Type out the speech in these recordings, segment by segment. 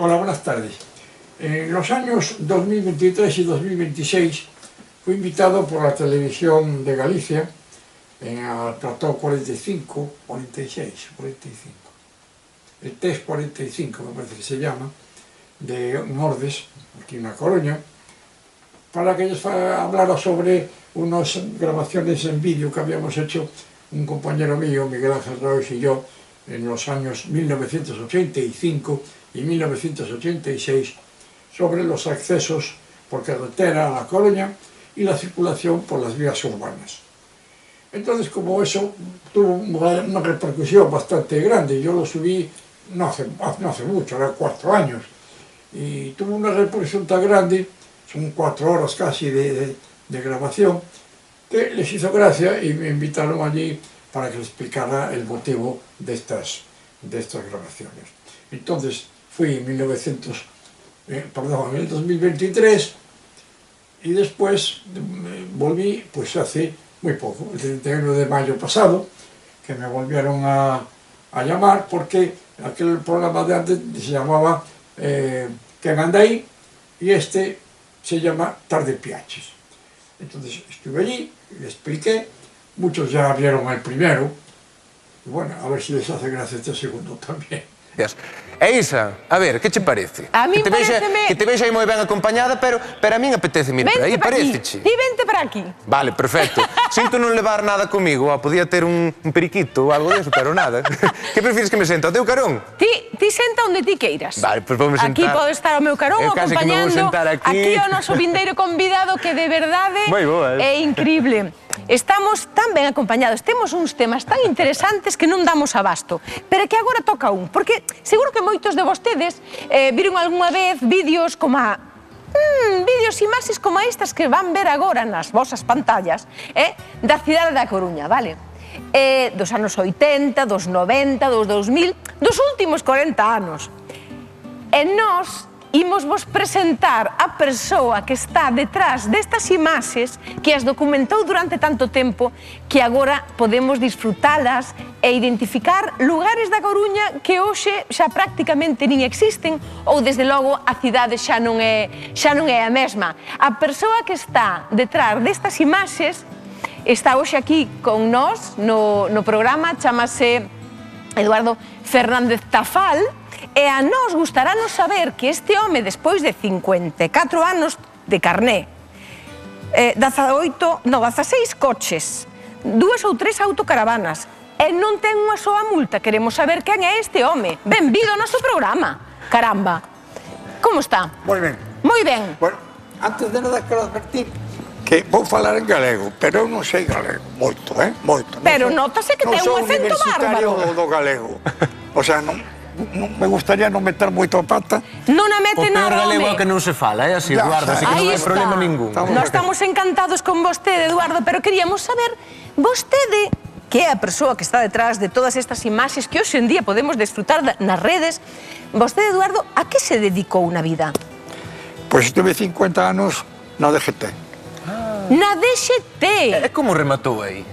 Hola, buenas tardes. En los años 2023 y 2026 fui invitado por la televisión de Galicia al plató 45, 46, 45. El test 45 me parece que se llama, de Mordes, aquí en La Coruña, para que ellos hablara sobre unas grabaciones en vídeo que habíamos hecho un compañero mío, Miguel Ángel Royce y yo, en los años 1985 y 1986, sobre los accesos por carretera a La Coruña y la circulación por las vías urbanas. Entonces, como eso tuvo una repercusión bastante grande, yo lo subí no hace mucho, era 4 años, y tuvo una repercusión tan grande, son 4 horas casi de grabación, que les hizo gracia y me invitaron allí para que les explicara el motivo de estas grabaciones. Entonces fui en el 2023 y después volví pues hace muy poco, el 31 de mayo pasado, que me volvieron a llamar porque aquel programa de antes se llamaba ¿Qué manda ahí? Y este se llama Tarde Piaches. Entonces estuve allí, le expliqué, muchos ya vieron el primero, y bueno, a ver si les hace gracia este segundo también. E Isa, a ver, que che parece? A mí pareceme... Que te vexe aí moi ben acompañada, pero a min apetece ir por aí, pareceche? Ti vente para aquí. Vale, perfecto. Sinto non levar nada comigo, podía ter un periquito ou algo deso, pero nada. Que prefires que me senta, ao teu carón? Ti senta onde ti queiras. Vale, pois vou me sentar. Aquí pode estar o meu carón acompañando aquí o noso vindeiro convidado que de verdade é increíble. Estamos tan ben acompañados, temos uns temas tan interesantes que non damos abasto, pero que agora toca un, porque seguro que moitos de vostedes viron algunha vez vídeos como vídeos e imaxes como estas que van ver agora nas vosas pantallas da cidade da Coruña, vale? Dos anos 80, dos 90, dos 2000, dos últimos 40 anos. E nós imos vos presentar a persoa que está detrás destas imaxes, que as documentou durante tanto tempo, que agora podemos disfrutalas e identificar lugares da Coruña que hoxe xa prácticamente nin existen, ou desde logo a cidade xa non é a mesma. A persoa que está detrás destas imaxes está hoxe aquí con nós no programa, chamase Eduardo Fernández Tafal, e a nós gustarános saber que este home, despois de 54 anos de carné, 16 coches, 2 ou 3 autocaravanas, e non ten unha soa multa, queremos saber quen é este home. Benvido ao noso programa, caramba. Como está? Moi ben. Moi ben. Bueno, antes de nada quero advertir que vou falar en galego, pero eu non sei galego, moito, moito. Pero nótase que ten un acento bárbaro. Non sou universitario do galego, o sea, me gustaría non meter moito a pata. Non a mete nada, home. O peor galego que non se fala, así, Eduardo, así que non hai problema ningún. Nós estamos encantados con vostede, Eduardo, pero queríamos saber, vostede, que é a persoa que está detrás de todas estas imaxes que hoxe en día podemos desfrutar nas redes, vostede, Eduardo, a que se dedicou na vida? Pois estuve 50 anos na DGT. Na DGT? E como rematou aí?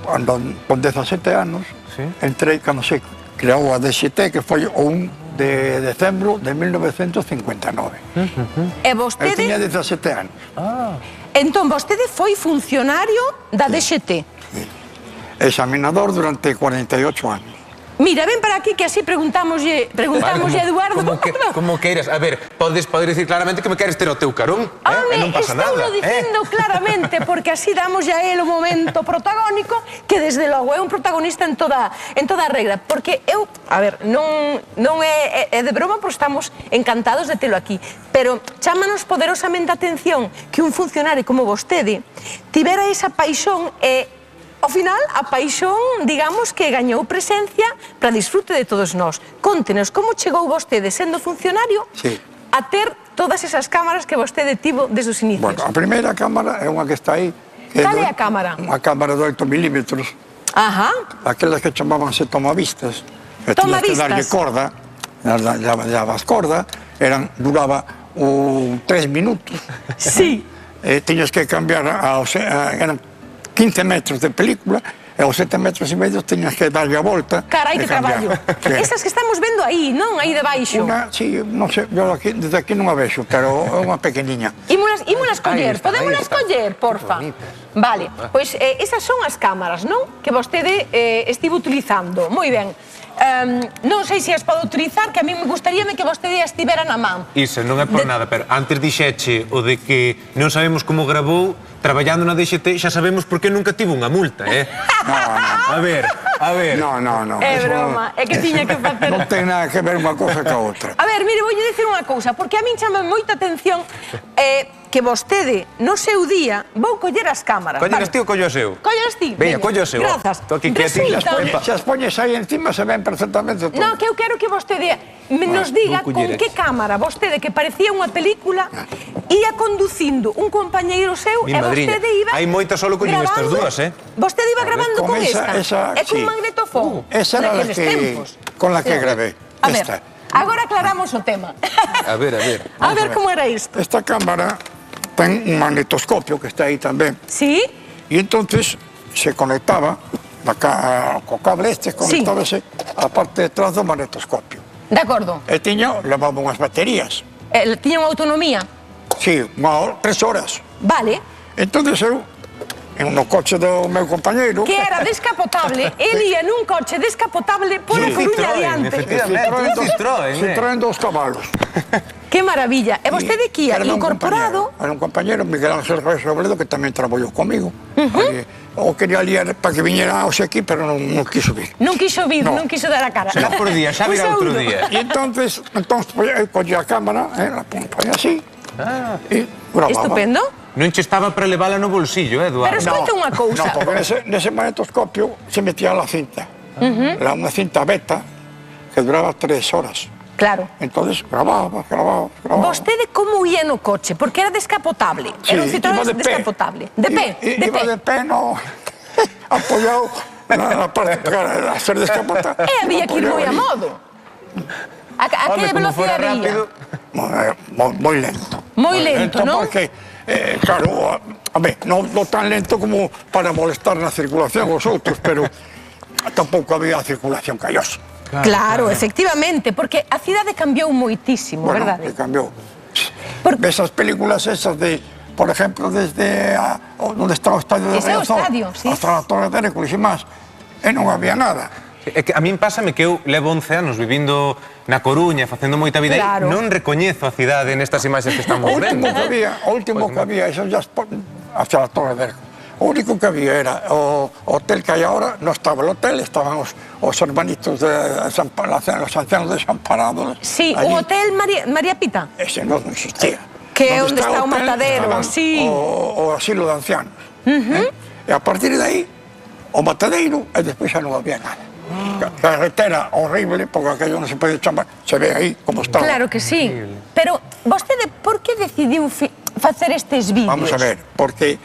Con 17 anos, entrei cando se creou a DGT, que foi o 1 de decembro de 1959. E vostede... Eu tiña 17 anos. Entón, vostede foi funcionario da DGT. Examinador durante 48 anos. Mira, ven para aquí que así preguntámoslle a Eduardo. Como queiras. A ver, podes dicir claramente que me queres ter o teu carón, e non pasa nada. Estou dicindo claramente, porque así damos a él o momento protagónico, que desde logo é un protagonista en toda a regra. Porque eu, a ver, non é de broma, porque estamos encantados de telo aquí, pero chámanos poderosamente a atención que un funcionario como vostede tivera esa paixón e ao final, a paixón, digamos, que gañou presencia para disfrute de todos nós. Contenos, como chegou vostede, sendo funcionario, a ter todas esas cámaras que vostede tivo desde os inicios? Bueno, a primeira cámara é unha que está aí. Cal é a cámara? Unha cámara de 8 milímetros. Ajá. Aquelas que chamabanse tomavistas. Tomavistas. Darlle corda, dabas corda, duraba 3 minutos. Sí. Tiñas que cambiar, eran 15 metros de película, e aos 7 metros e medio tiñas que darlle a volta. Carai, que traballo. Esas que estamos vendo aí, non? Aí debaixo. Sí, non sei, desde aquí non a vexo, pero é unha pequeniña. Ímolas coller, podémolas coller, porfa. Vale, pois esas son as cámaras, non? Que vostede estivo utilizando. Moi ben. Non sei se as podo utilizar, que a mí me gustaríame que vostede as tivera na man. Iso, non é por nada, pero antes dixeche o de que non sabemos como grabou, traballando na DXT, xa sabemos por que nunca tivo unha multa, eh? A ver. No. É broma, é que tiña que facer... Non ten nada que ver unha cousa ca outra. A ver, mire, voulle dicir unha cousa, porque a min chama moita atención que vostede, no seu día, vou coller as cámaras. Colleras ti ou collo o seu? Colleras ti. Veña, collo o seu. Grazas. Se as poñes aí encima se ven perfectamente todo. No, que eu quero que vostede nos diga con que cámara vostede, que parecía unha película, ia conducindo un compañeiro seu e vostede iba... Hai moitas solo collín estas dúas, eh? Vostede iba grabando con esta. E con magnetofón. Esa era con la que grabé. A ver, agora aclaramos o tema. A ver. A ver como era isto. Esta cámara ten un magnetoscopio que está aí tamén. Sí. E entonces se conectaba co cable conectábase a parte de atrás do magnetoscopio. De acordo. E levaba unhas baterías. Tiña unha autonomía? Sí, 3 horas. Vale. Entonces eu, no coche do meu compañeiro... Que era descapotable, el ia nun coche descapotable por a Coruña adiante. Citroën 2 cavalos. Que maravilla. E vostede que ia incorporado... Era un compañero, Miguel Ángel Reyes Robledo, que tamén traballou comigo. O quería liar para que viñera hoxe aquí, pero non quiso vir. Non quiso vir, non quiso dar a cara. Será por día, xa virá outro día. E entonces eu collía a cámara, la ponía así, e grababa. Estupendo. Non che estaba para levala no bolsillo, Eduardo? Pero escoita unha cousa. Non, porque nese magnetoscopio se metía la cinta. Unha cinta beta que duraba 3 horas. Claro. Entonces grababa. Vostede como ia no coche? Porque era descapotable. Era un Citroën descapotable. De pé? Iba de pé, no, apoyado na parte para ser descapotable. E había que ir moi a modo. A que velocidade ia? Moi lento. Moi lento, non? Porque, claro, a ver, non tan lento como para molestar na circulación os outros, pero tampouco había circulación callosa. Claro, efectivamente, porque a cidade cambiou moitísimo, verdade? Bueno, cambiou. Ves as películas esas de, por exemplo, desde onde está o estadio de Riazor hasta a Torre de Hércules e máis, e non había nada. É que a min pásame que eu levo 11 anos vivindo na Coruña, facendo moita vida e non recoñezo a cidade nestas imaxes que estamos vendo. O último que había, eso ya hacia a Torre de Hércules. O único que había era o hotel que hai agora, non estaba el hotel, estaban os hermanitos os ancianos desamparados. Sí, o hotel María Pita. Ese non existía. Que é onde está o matadero, sí. O asilo de ancianos. E a partir de aí, o matadeiro, e despois xa non había nada. Carretera horrible, porque aquello non se pode chamar, se ve aí como estaba. Claro que sí. Pero vostede, por que decidiu facer estes vídeos? Vamos a ver, porque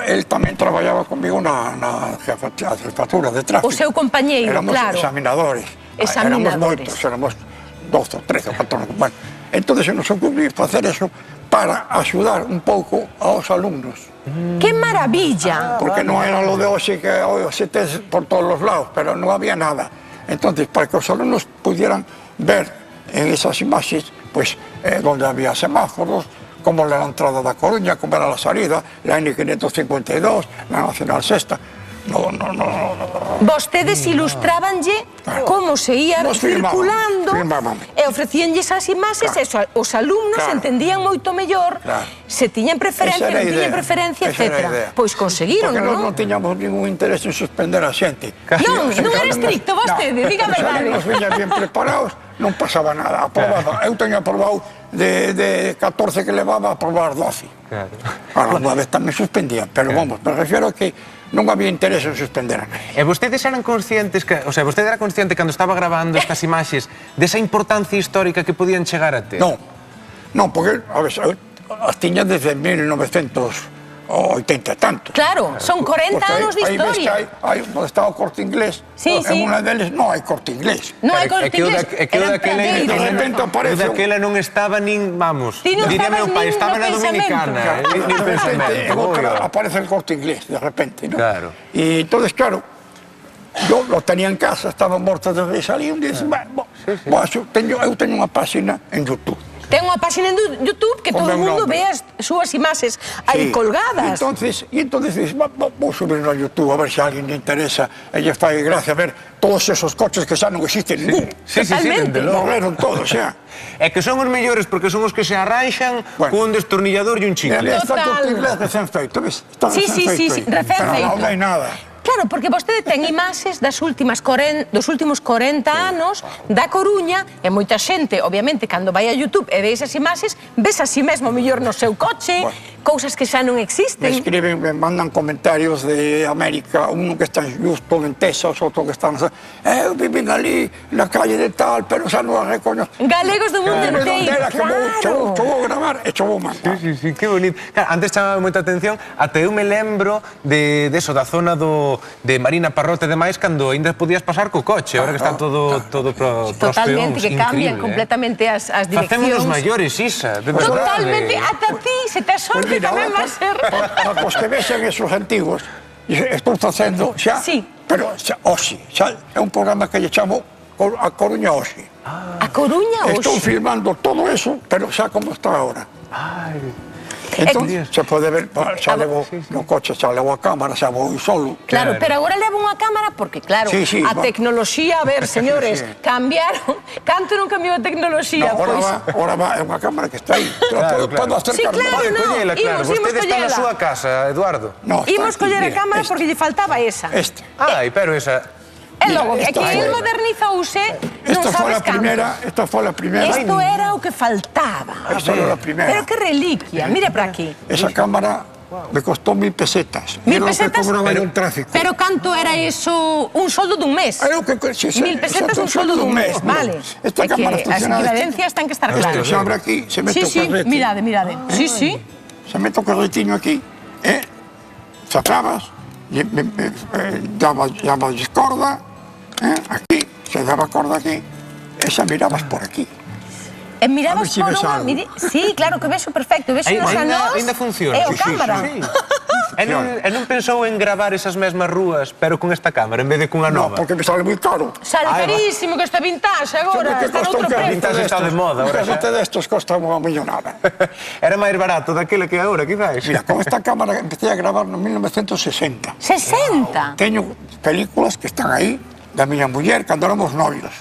él tamén traballaba comigo na jefatura de tráfico. O seu compañeiro, claro. Éramos examinadores. Éramos moitos, éramos 12 ou 13 ou 14. Bueno, entón se nos ocurriu facer eso para axudar un pouco aos alumnos. ¡Qué maravilla! Porque non era lo de hoxe que hoxe tes por todos os lados, pero non había nada. Entón, para que os alumnos pudieran ver en esas imaxes, pues, donde había semáforos, como era a entrada da Coruña, como era a salida, la N552, la Nacional Sexta. Vostedes ilustrabanlle como se ia circulando e ofrecíanlle esas imaxes, os alumnos entendían moito mellor se tiñan preferencia, non tiñan preferencia, etc. Pois conseguiron, non? Porque non tiñamos ningún interés en suspender a xente. Non era estricto vostede, diga a verdade. Nos viñan bien preparados, non pasaba nada, aprobaba. Eu teño aprobado de 14 que levaba a aprobar 12. Unha vez tamén suspendían, pero vamos, me refiero a que non había interés en suspender a nadie. E vostedes eran conscientes, o sea, vostede era consciente cando estaba grabando estas imaxes desa importancia histórica que podían chegar a ter? Non, porque, a ver, as tiña desde 1900 80 e tantos. Claro, son 40 anos de historia. Aí ves que onde estaba o Corte Inglés, en unha deles non hai Corte Inglés. Non hai Corte Inglés, eran pradeiros. De repente aparece... O daquela non estaba nin, vamos, diría meu pai, estaba na Dominicana. De repente, en outra aparece el Corte Inglés, de repente, ¿no? Claro. Y entonces, claro, yo lo tenía en casa, estaba muerto desde salir un día, eu teño unha página en YouTube. Ten unha página en YouTube que todo o mundo ve as súas imaxes aí colgadas. Y entonces dices, vou subirlo a YouTube a ver se a alguien le interesa. Ella fai gracia ver todos esos coches que xa non existen ningún. Totalmente. Morreron todos, xa. É que son os mellores porque son os que se arranxan cun destornillador e un chicle. Está Corte Inglés recén feito, ves? Sí, recén feito. Pero non hai nada. Claro, porque vostede ten imaxes dos últimos 40 anos da Coruña e moita xente, obviamente, cando vai a YouTube e ve esas imaxes, ves así mesmo mellor no seu coche, cousas que xa non existen. Me escriben, me mandan comentarios de América, uno que está justo en Texas, outro que está... viven ali na calle de tal, pero xa non a recoño. Galegos do mundo inteiro, claro. Que vou gravar e vou mandar. Sí, que bonito. Claro, antes chamaba moita atención, até eu me lembro de eso, da zona de Marina Parrote e demais, cando ainda podías pasar co coche, agora que está todo pros peóns. Totalmente, que cambian completamente as direccións. Facemos os maiores, Isa, de verdade. Totalmente, ata ti, se te sorte tamén vai ser. Para os que vexen esos antigos, estou facendo xa, pero hoxe, é un programa que lle chamo A Coruña Hoxe. A Coruña Hoxe. Estou filmando todo eso, pero xa como está agora. Entón, se pode ver, xa levo no coche, xa levo a cámara, xa vou solo. Claro, pero agora levo unha cámara porque, claro, a tecnoloxía, a ver, señores, cambiaron. Canto non cambiou a tecnoloxía? Agora va, é unha cámara que está aí. Podo acercar. Sí, claro, non. Vostede está na súa casa, Eduardo. Imos coller a cámara porque lle faltaba esa. Ai, pero esa... E logo, é que el modernizouse, non sabes canto. Esta foi a primeira. Isto era o que faltaba. Esta era a primeira. Pero que reliquia, mira para aquí. Esa cámara me costó 1000 pesetas. 1000 pesetas? Pero un tráfico. Pero canto era eso, un soldo dun mes? 1000 pesetas un soldo dun mes, vale. Esta cámara funciona... As equivadencias ten que estar claras. Isto se abre aquí, se mete o carrete. Mirade. Sí. Se mete o carretiño aquí, sacabas, dabas corda, aquí, se daba corda aquí, esa mirabas por aquí. E mirabas por unha... Sí, claro que vexo perfecto, vexo nos anós ainda funciona. E o cámara. E non pensou en gravar esas mesmas rúas, pero con esta cámara, en vez de cunha nova? No, porque me sale moi caro. Sale carísimo que esta vintage agora, está noutro precio. Vintage está de moda agora. Un casete destos costa unha millonada. Era máis barato daquela que agora, quizás. Mira, con esta cámara empecé a gravar no 1960. 60? Teño películas que están aí da miña muller cando éramos novios.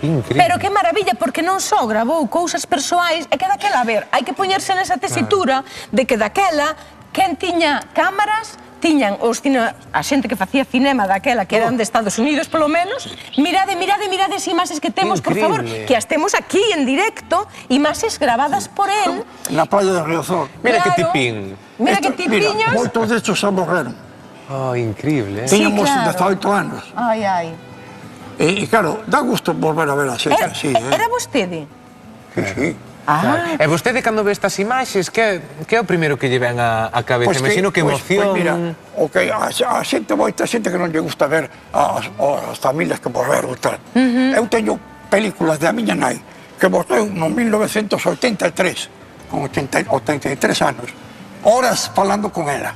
Increíble. Pero que maravilla, porque non só grabou cousas persoais, é que daquela, a ver, hai que poñerse nesa tesitura de que daquela, quen tiña cámaras, tiñan a xente que facía cinema daquela, que eran de Estados Unidos, polo menos, mirade as imaxes que temos, por favor, que as temos aquí en directo, imaxes grabadas por él. Na playa de Riazor. Mira que tipín. Mira que tipiños. Moitos destos xa morreron. Oh, increíble, Teñamos 18 anos. Ai. E claro, dá gusto volver a ver a xente así. Era vostede? Sí. E vostede, cando ve estas imaxes, que é o primeiro que lle ven á cabeza? Imagino que emoción... Mira, a xente, moita xente que non lle gusta ver as familias que morreron e tal. Eu teño películas da miña nai que morreu no 1983, con 83 anos, horas falando con ela.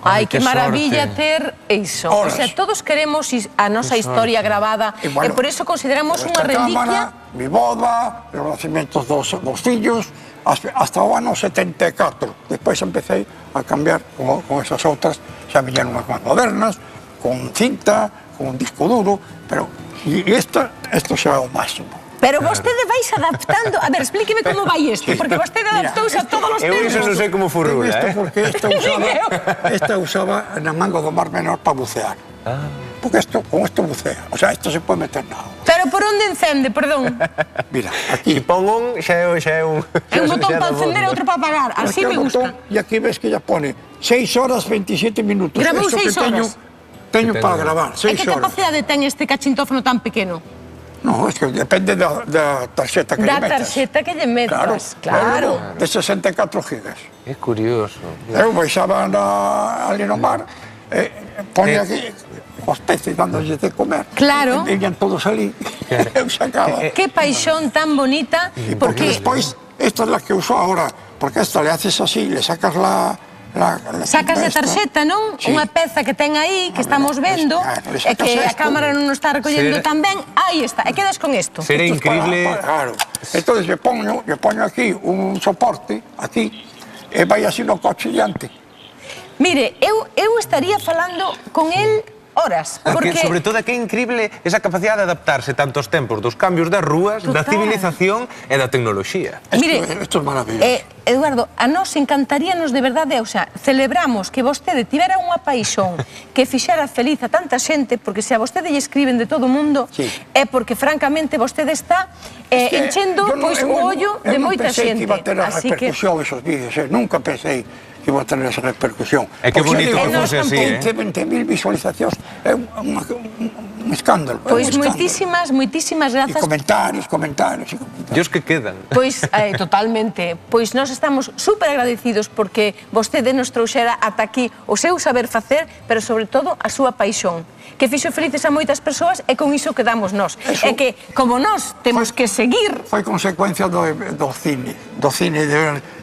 Ai, que maravilla ter iso. O sea, todos queremos a nosa historia grabada e por iso consideramos unha reliquia. Mi boda, os nacimientos dos fillos, hasta o ano 74. Despois empecé a cambiar con esas outras, xa viñeron unhas máis modernas, con cinta, con un disco duro, pero isto xa é o máximo. Pero vostede vais adaptando... A ver, explíqueme como vai isto, porque vostede adaptouse a todos os tempos. Eu iso non sei como furrula, Porque esta usaba na manga do Mar Menor para bucear. Porque con isto bucea. O sea, isto se pode meter na agua. Pero por onde encende, perdón? Mira, aquí... E pon un, xa é un... É un botón para encender e outro para apagar. Así me gusta. E aquí ves que ya pone 6 horas 27 minutos. Gravou 6 horas. Teño para gravar, 6 horas. E que capacidade ten este cachintófono tan pequeno? No, es que depende da tarxeta que lle metas. Da tarxeta que lle metas, claro. De 64 gigas. É curioso. Eu baixaba ali no mar, ponía aquí os peces dándolle de comer. Claro. Venían todos ali, eu sacaba. Que paixón tan bonita, Porque despois, esta é la que uso ahora, porque esta le haces así, le sacas la sacas a tarxeta, non? Sí. Unha peza que ten aí, que estamos vendo, e que a cámara non nos está recollendo tan ben, aí está, e quedas con isto. Sería increíble... Claro. Entón, lle poño aquí un soporte, aquí, e vai así no coche diante. Mire, eu estaría falando con el horas, porque... Sobre todo é que é increíble esa capacidade de adaptarse tanto aos tempos dos cambios das rúas, da civilización e da tecnoloxía. Mire, Isto é maravilloso. Eduardo, a nós encantaríanos de verdade, o sea, celebramos que vostede tivera unha paixón que fixera feliz a tanta xente, porque se a vostede lle escriben de todo o mundo, é porque francamente vostede está enchendo o ollo de moita xente. Eu non pensei que iba a ter a repercusión esos vídeos, nunca pensei que iba a tener esa repercusión. É que bonito que fose así, 20.000 visualizacións é un escándalo. Pois moitísimas grazas. E comentarios. Dios que quedan. Pois, totalmente. Pois nós estamos super agradecidos porque vostede nos trouxera ata aquí o seu saber facer, pero sobre todo a súa paixón, que fixo felices a moitas persoas e con iso quedamos nós. É que, como nós temos que seguir... Foi consecuencia do cine,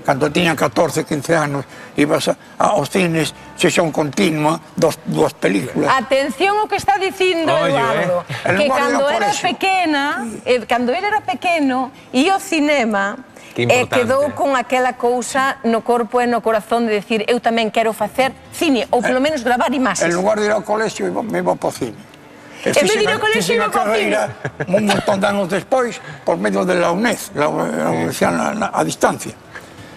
cando tiñan 14, 15 anos, ibas aos cines, sesión continua, dúas películas. Atención o que está dicindo Eduardo, que cando era pequena, cando ele era pequeno, ia ao cinema, e quedou con aquela cousa no corpo e no corazón de decir, eu tamén quero facer cine, ou polo menos gravar imaxes. En lugar de ir ao colexio, me iba para o cine. En vez de ir ao colexio, iba para o cine. Un montón de anos despois, por medio de la UNED, la Universidade a Distancia.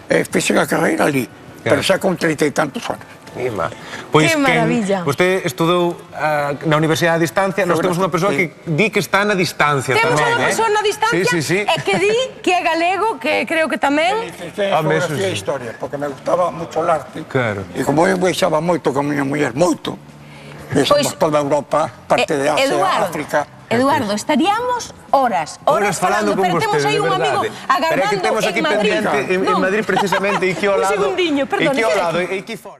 Fixe a carreira ali, pero xa con 30 e tantos anos. Que maravilla. Vostede estudou na Universidade a Distancia, nós temos unha persoa que di que está na distancia tamén. Temos unha persoa na distancia e que di que é galego, que creo que tamén... Geografía e historia, porque me gustaba moito o arte. E como eu baixaba moito con a miña muller, moito, viajamos toda Europa, parte de Asia, África... Eduardo, estaríamos horas falando, pero temos aí un amigo agardando en Madrid. En Madrid, precisamente, e que ao lado... Un segundinho, perdón. E que ao lado, e que fora.